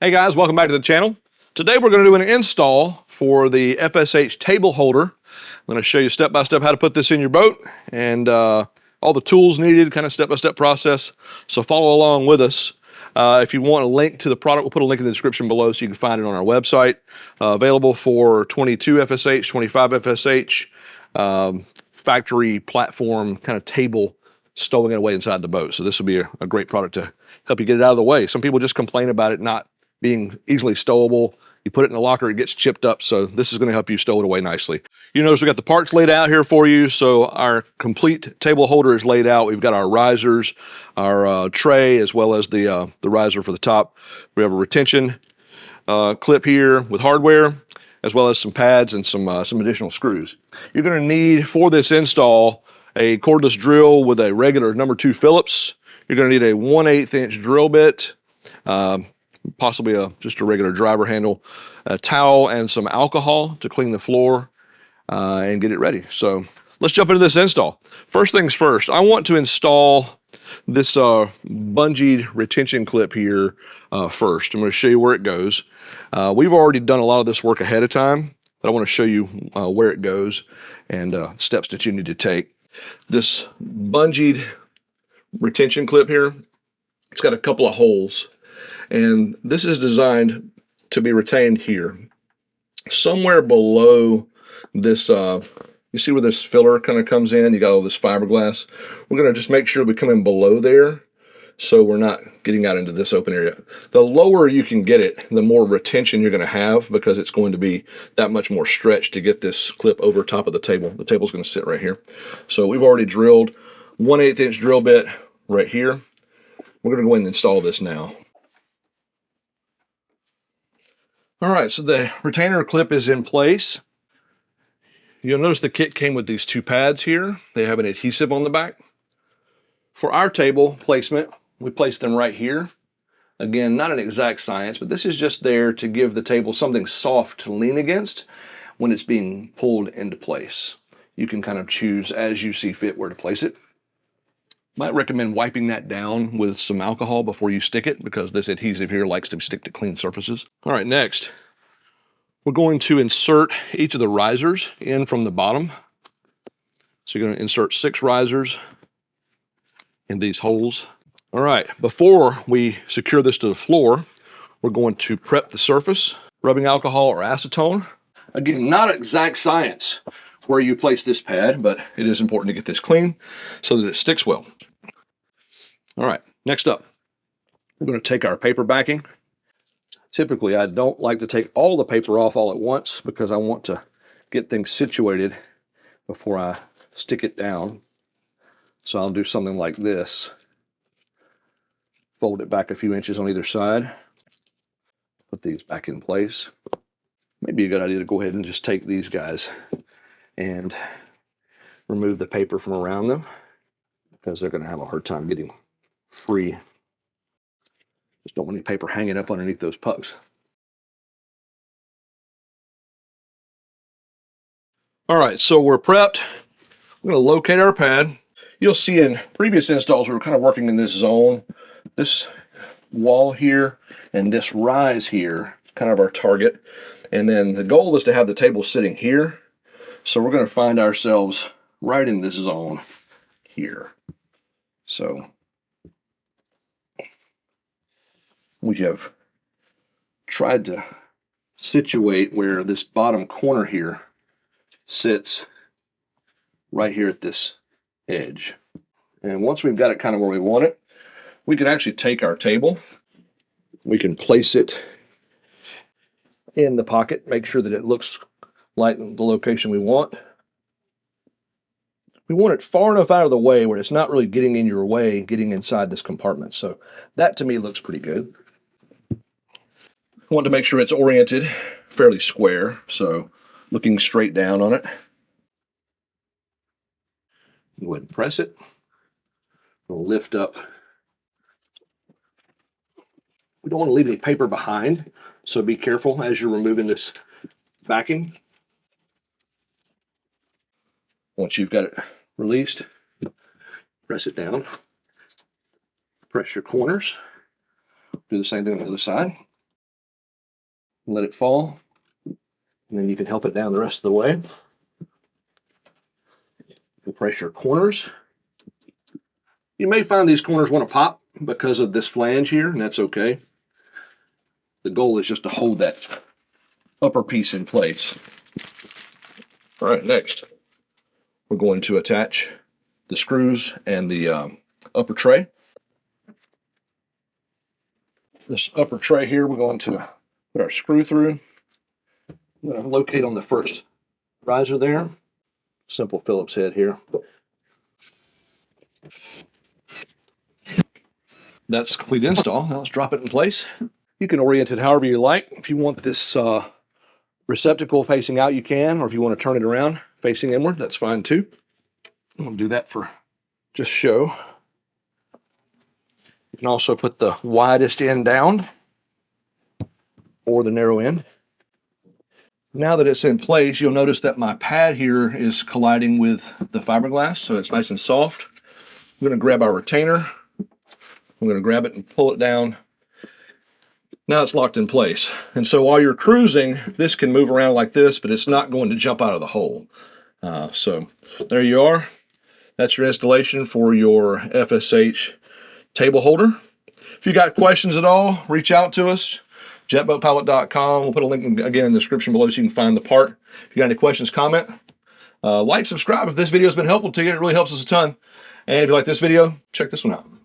Hey guys, welcome back to the channel. Today we're going to do an install for the FSH Table Holder. I'm going to show you step by step how to put this in your boat and all the tools needed, kind of step-by-step process. So follow along with us. If you want a link to the product, we'll put a link in the description below so you can find it on our website. Available for 22 FSH, 25 FSH, factory platform kind of table stowing it away inside the boat. So this will be a great product to help you get it out of the way. Some people just complain about it not being easily stowable. You put it in the locker, it gets chipped up, so this is going to help you stow it away nicely. You notice we got the parts laid out here for you, so our complete table holder is laid out. We've got our risers, our tray, as well as the riser for the top. We have a retention clip here with hardware, as well as some pads and some additional screws. You're going to need, for this install, a cordless drill with a regular number 2 Phillips. You're going to need a 1/8 inch drill bit, possibly just a regular driver handle, a towel, and some alcohol to clean the floor and get it ready. So let's jump into this install. First things first, I want to install this bungeed retention clip here first. I'm going to show you where it goes. We've already done a lot of this work ahead of time, but I want to show you where it goes and steps that you need to take. This bungeed retention clip here, it's got a couple of holes. And this is designed to be retained here. Somewhere below this, you see where this filler kind of comes in? You got all this fiberglass. We're going to just make sure we come in below there so we're not getting out into this open area. The lower you can get it, the more retention you're going to have because it's going to be that much more stretched to get this clip over top of the table. The table's going to sit right here. So we've already drilled 1/8 inch drill bit right here. We're going to go in and install this now. All right, so the retainer clip is in place. You'll notice the kit came with these 2 pads here. They have an adhesive on the back. For our table placement, we place them right here. Again, not an exact science, but this is just there to give the table something soft to lean against when it's being pulled into place. You can kind of choose as you see fit where to place it. Might recommend wiping that down with some alcohol before you stick it because this adhesive here likes to stick to clean surfaces. All right, next, we're going to insert each of the risers in from the bottom. So you're going to insert 6 risers in these holes. All right, before we secure this to the floor, we're going to prep the surface, rubbing alcohol or acetone. Again, not exact science where you place this pad, but it is important to get this clean so that it sticks well. All right, next up, we're going to take our paper backing. Typically, I don't like to take all the paper off all at once because I want to get things situated before I stick it down. So I'll do something like this. Fold it back a few inches on either side. Put these back in place. Maybe a good idea to go ahead and just take these guys and remove the paper from around them because they're going to have a hard time getting free. Just don't want any paper hanging up underneath those pucks. All right, so we're prepped. We're going to locate our pad. You'll see in previous installs we were kind of working in this zone. This wall here and this rise here, kind of our target. And then the goal is to have the table sitting here. So we're going to find ourselves right in this zone here. So we have tried to situate where this bottom corner here sits right here at this edge. And once we've got it kind of where we want it, we can actually take our table. We can place it in the pocket, make sure that it looks like the location we want. We want it far enough out of the way where it's not really getting in your way, getting inside this compartment. So that to me looks pretty good. I want to make sure it's oriented fairly square, so looking straight down on it. Go ahead and press it. We'll lift up. We don't want to leave any paper behind, so be careful as you're removing this backing. Once you've got it released, press it down. Press your corners. Do the same thing on the other side. let it fall, and then you can help it down the rest of the way. You press your corners. You may find these corners want to pop because of this flange here, and that's okay. The goal is just to hold that upper piece in place. All right, next, we're going to attach the screws and the upper tray. This upper tray here, we're going to put our screw through. I'm going to locate on the first riser there. Simple Phillips head here. That's complete install. Now let's drop it in place. You can orient it however you like. If you want this receptacle facing out, you can, or if you want to turn it around facing inward, that's fine too. I'm going to do that for just show. You can also put the widest end down or the narrow end. Now that it's in place, you'll notice that my pad here is colliding with the fiberglass, so it's nice and soft. I'm going to grab our retainer. I'm going to grab it and pull it down. Now it's locked in place. And so while you're cruising, this can move around like this, but it's not going to jump out of the hole. So there you are. That's your installation for your FSH table holder. If you got questions at all, reach out to us. JetBoatPilot.com. We'll put a link again in the description below so you can find the part. If you got any questions, comment. Like, subscribe if this video has been helpful to you. It really helps us a ton. And if you like this video, check this one out.